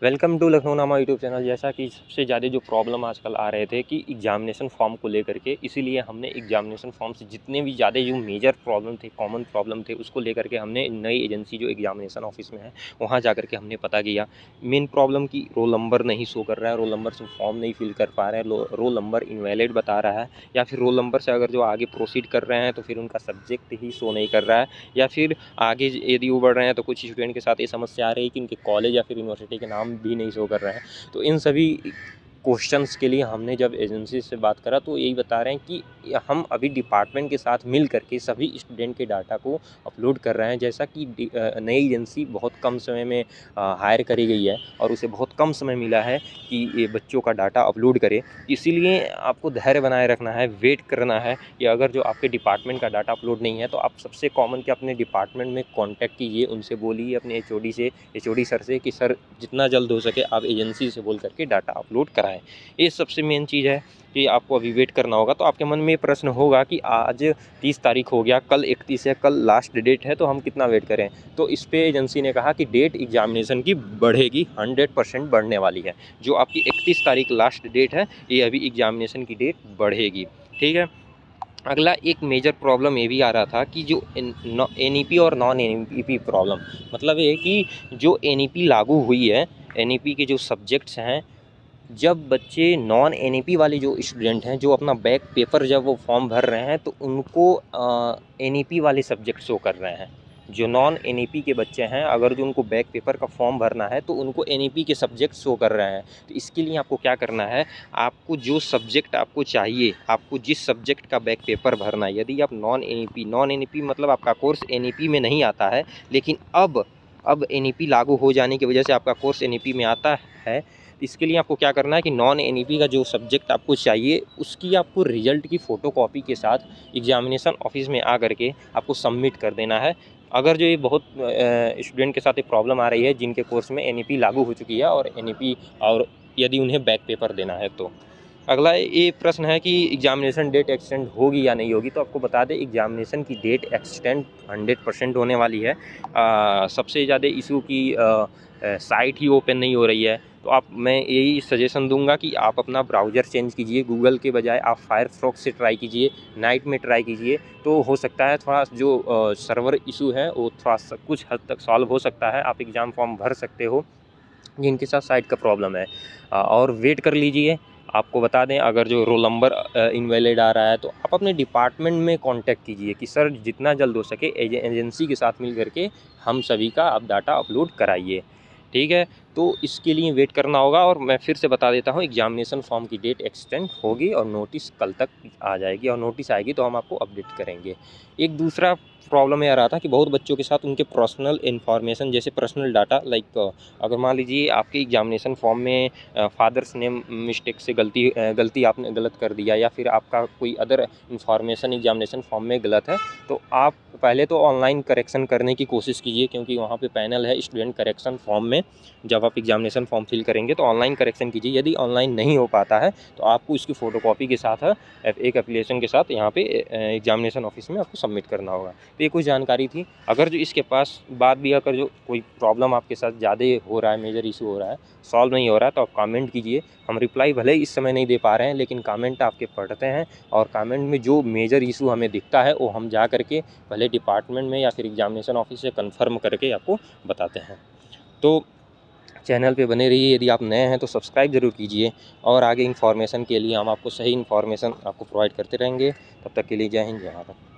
Welcome to Lucknow नामा YouTube channel. जैसा कि सबसे ज़्यादा जो प्रॉब्लम आजकल आ रहे थे कि एग्जामिनेशन फॉर्म को लेकर के, इसीलिए हमने एग्जामिनेशन फॉर्म से जितने भी ज़्यादा जो मेजर प्रॉब्लम थे, कॉमन प्रॉब्लम थे, उसको लेकर के हमने नई एजेंसी जो एग्जामिनेशन ऑफिस में है वहाँ जा कर के हमने पता किया। मेन प्रॉब्लम की रोल नंबर नहीं शो कर रहा है, रोल नंबर से फॉर्म नहीं फिल कर पा रहे हैं, रोल नंबर इनवैलिड बता रहा है, या फिर रोल नंबर से अगर जो आगे प्रोसीड कर रहे हैं तो फिर उनका सब्जेक्ट ही शो नहीं कर रहा है, या फिर आगे यदि वो बढ़ रहे हैं तो कुछ स्टूडेंट के साथ ये समस्या आ रही है कि उनके कॉलेज या फिर यूनिवर्सिटी के नाम भी नहीं शो कर रहे हैं। तो इन सभी क्वेश्चंस के लिए हमने जब एजेंसी से बात करा तो यही बता रहे हैं कि हम अभी डिपार्टमेंट के साथ मिल करके सभी स्टूडेंट के डाटा को अपलोड कर रहे हैं। जैसा कि नई एजेंसी बहुत कम समय में हायर करी गई है और उसे बहुत कम समय मिला है कि ये बच्चों का डाटा अपलोड करे, इसीलिए आपको धैर्य बनाए रखना है, वेट करना है। या अगर जो आपके डिपार्टमेंट का डाटा अपलोड नहीं है तो आप सबसे कॉमन कि अपने डिपार्टमेंट में कॉन्टैक्ट कीजिए, उनसे बोलिए अपने एचओडी से, एचओडी सर से कि सर जितना जल्द हो सके आप एजेंसी से बोल करके डाटा अपलोड कराएं। ये सबसे मेन चीज़ है कि आपको अभी वेट करना होगा। तो आपके मन में प्रश्न होगा कि आज 30 तारीख हो गया, कल 31 है, कल लास्ट डेट है, तो हम कितना वेट करें। तो इस पे एजेंसी ने कहा कि डेट एग्जामिनेशन की बढ़ेगी, 100% बढ़ने वाली है। जो आपकी 31 तारीख लास्ट डेट है, ये अभी एग्जामिनेशन की डेट बढ़ेगी। ठीक है। अगला एक मेजर प्रॉब्लम ये भी आ रहा था कि जो एनईपी और नॉन एनईपी प्रॉब्लम, मतलब ये कि जो एनईपी लागू हुई है, एनईपी के जो सब्जेक्ट्स हैं, जब बच्चे नॉन एनईपी वाले जो स्टूडेंट हैं जो अपना बैक पेपर जब वो फॉर्म भर रहे हैं तो उनको एनईपी वाले सब्जेक्ट शो कर रहे हैं। जो नॉन एनईपी के बच्चे हैं अगर जो उनको बैक पेपर का फॉर्म भरना है तो उनको एनईपी के सब्जेक्ट शो कर रहे हैं। तो इसके लिए आपको क्या करना है, आपको जो सब्जेक्ट आपको चाहिए, आपको जिस सब्जेक्ट का बैक पेपर भरना है, यदि आप नॉन एनईपी मतलब आपका कोर्स एनईपी में नहीं आता है, लेकिन अब एनईपी लागू हो जाने की वजह से आपका कोर्स एनईपी में आता है, इसके लिए आपको क्या करना है कि नॉन एनईपी का जो सब्जेक्ट आपको चाहिए उसकी आपको रिजल्ट की फ़ोटोकॉपी के साथ एग्जामिनेशन ऑफिस में आ करके आपको सबमिट कर देना है। अगर जो ये बहुत स्टूडेंट के साथ ये प्रॉब्लम आ रही है जिनके कोर्स में एनईपी लागू हो चुकी है और एनईपी, और यदि उन्हें बैक पेपर देना है तो। अगला ये प्रश्न है कि एग्जामिनेशन डेट एक्सटेंड होगी या नहीं होगी। तो आपको बता दें एग्जामिनेशन की डेट एक्सटेंड 100% होने वाली है। सबसे ज़्यादा इशू की साइट ही ओपन नहीं हो रही है। तो मैं यही सजेशन दूंगा कि आप अपना ब्राउज़र चेंज कीजिए, गूगल के बजाय आप फायरफॉक्स से ट्राई कीजिए, नाइट में ट्राई कीजिए, तो हो सकता है थोड़ा जो सर्वर इशू है वो थोड़ा कुछ हद तक सॉल्व हो सकता है। आप एग्ज़ाम फॉर्म भर सकते हो जिनके साथ साइट का प्रॉब्लम है। और वेट कर लीजिए। आपको बता दें अगर जो रोल नंबर इनवैलिड आ रहा है तो आप अपने डिपार्टमेंट में कांटेक्ट कीजिए कि सर जितना जल्द हो सके एजेंसी के साथ मिल करके हम सभी का आप डाटा अपलोड कराइए। ठीक है। तो इसके लिए वेट करना होगा। और मैं फिर से बता देता हूँ एग्जामिनेशन फॉर्म की डेट एक्सटेंड होगी और नोटिस कल तक आ जाएगी, और नोटिस आएगी तो हम आपको अपडेट करेंगे। एक दूसरा प्रॉब्लम ये आ रहा था कि बहुत बच्चों के साथ उनके पर्सनल इन्फॉर्मेशन जैसे पर्सनल डाटा लाइक अगर मान लीजिए आपके एग्जामिनेशन फॉर्म में फादर्स नेम मिस्टेक से गलती आपने गलत कर दिया, या फिर आपका कोई अदर इन्फॉर्मेशन एग्जामिनेशन फॉर्म में गलत है, तो आप पहले तो ऑनलाइन करेक्शन करने की कोशिश कीजिए, क्योंकि वहाँ पे पैनल है स्टूडेंट करेक्शन फॉर्म में। जब आप एग्जामिनेशन फॉर्म फिल करेंगे तो ऑनलाइन करेक्शन कीजिए। यदि ऑनलाइन नहीं हो पाता है तो आपको इसकी फ़ोटोकॉपी के साथ एक एप्लीकेशन के साथ यहाँ पे एग्जामिनेशन ऑफिस में आपको सबमिट करना होगा। तो ये कुछ जानकारी थी। अगर जो इसके पास बाद भी अगर जो कोई प्रॉब्लम आपके साथ ज़्यादा हो रहा है, मेजर इशू हो रहा है, सॉल्व नहीं हो रहा है, तो आप कमेंट कीजिए। हम रिप्लाई भले ही इस समय नहीं दे पा रहे हैं, लेकिन कमेंट आपके पढ़ते हैं, और कमेंट में जो मेजर इशू हमें दिखता है वो हम जा करके भले डिपार्टमेंट में या फिर एग्जामिनेशन ऑफिस से कंफर्म करके आपको बताते हैं। तो चैनल पे बने रहिए। यदि आप नए हैं तो सब्सक्राइब ज़रूर कीजिए, और आगे इन्फॉर्मेशन के लिए हम आपको सही इन्फॉर्मेशन आपको प्रोवाइड करते रहेंगे। तब तक के लिए जय हिंद, जय भारत।